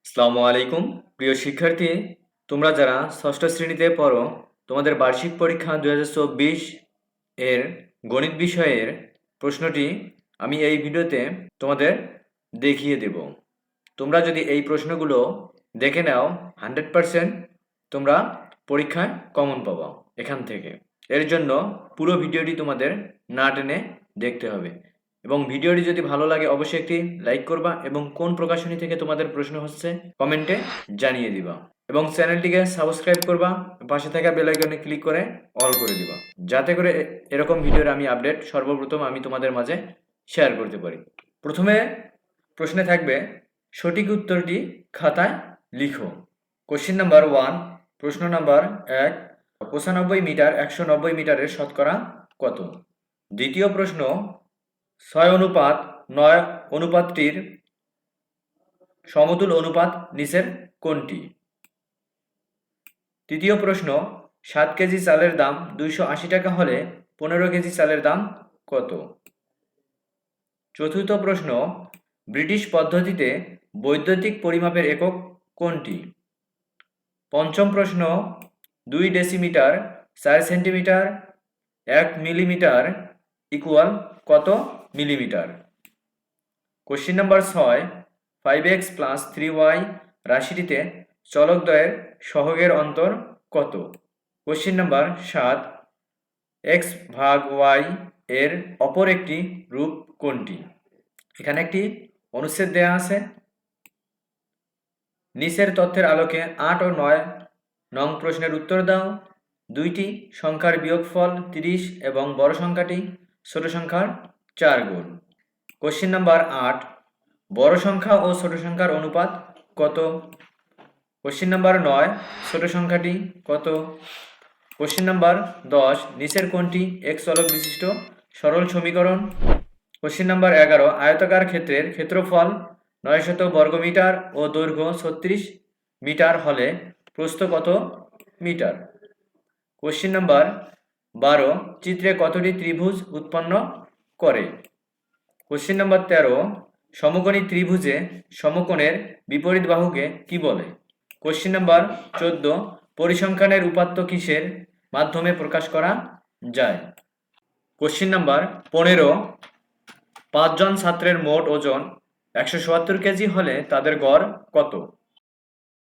আসসালামু আলাইকুম প্রিয় শিক্ষার্থী, তোমরা যারা ষষ্ঠ শ্রেণীতে পড়ো, তোমাদের বার্ষিক পরীক্ষা 2024 এর গণিত বিষয়ের প্রশ্নটি আমি এই ভিডিওতে তোমাদের দেখিয়ে দেব। তোমরা যদি এই প্রশ্নগুলো দেখে নাও 100% তোমরা পরীক্ষায় কমন পাবা এখান থেকে। এর জন্য পুরো ভিডিওটি তোমাদের না টেনে দেখতে হবে এবং ভিডিওটি যদি ভালো লাগে অবশ্যই একটি লাইক করবা এবং কোন প্রকাশনী থেকে তোমাদের প্রশ্ন হচ্ছে কমেন্টে জানিয়ে দিবা এবং চ্যানেলটিকে সাবস্ক্রাইব করবা, পাশে থাকা বেল আইকনে ক্লিক করে অল করে দিবা, যাতে করে এরকম ভিডিওর আমি আপডেট সর্বপ্রথম আমি তোমাদের মাঝে শেয়ার করতে পারি। প্রথমে প্রশ্নে থাকবে সঠিক উত্তরটি খাতায় লিখো। কোশ্চেন নাম্বার 1, প্রশ্ন নাম্বার 1, 95 মিটার 190 মিটারের শতকরা কত? দ্বিতীয় প্রশ্ন, 6:9 অনুপাতটির সমতুল অনুপাত নিচের কোনটি? তৃতীয় প্রশ্ন, 7 কেজি চালের দাম 280 টাকা হলে 15 কেজি চালের দাম কত? চতুর্থ প্রশ্ন, ব্রিটিশ পদ্ধতিতে বৈদ্যুতিক পরিমাপের একক কোনটি? পঞ্চম প্রশ্ন, 2 ডেসিমিটার 4 সেন্টিমিটার 1 মিলিমিটার ইকুয়াল কত millimetre? Question number 6, 5x plus 3y রাশিটিতে চলকদ্বয়ের সহগের অন্তর কত? কোশ্চেন নাম্বার 7, x ভাগ y এর অপর একটি রূপ কোনটি? এখানে একটি অনুচ্ছেদ দেয়া আছে। নিচের তথ্যের আলোকে 8 ও 9 নং প্রশ্নের উত্তর দাও। দুইটি সংখ্যার বিয়োগফল 30 এবং বড় সংখ্যাটি ছোট সংখ্যার 4 গুণ। কোশ্চেন নাম্বার 8, বড় সংখ্যা ও ছোট সংখ্যার অনুপাত কত? কোশ্চেন নাম্বার 9, ছোট সংখ্যাটি কত? কোশ্চেন নাম্বার 10, নিচের কোনটি এক চলক বিশিষ্ট সরল সমীকরণ? কোশ্চেন নাম্বার 11, আয়তাকার ক্ষেত্রের ক্ষেত্রফল 900 বর্গমিটার ও দৈর্ঘ্য 36 মিটার হলে প্রস্থ কত মিটার? কোশ্চেন নাম্বার 12, চিত্রে কতটি ত্রিভুজ উৎপন্ন করে? কোশ্চেন নাম্বার 13, সমকোণী ত্রিভুজে সমকোণের বিপরীত বাহুকে কি বলে? কোশ্চেন নাম্বার 14, পরিসংখ্যানের উপাত্ত কিসের মাধ্যমে প্রকাশ করা যায়? কোশ্চেন নাম্বার 15, 5 জন ছাত্রের মোট ওজন 177 কেজি হলে তাদের গড় কত?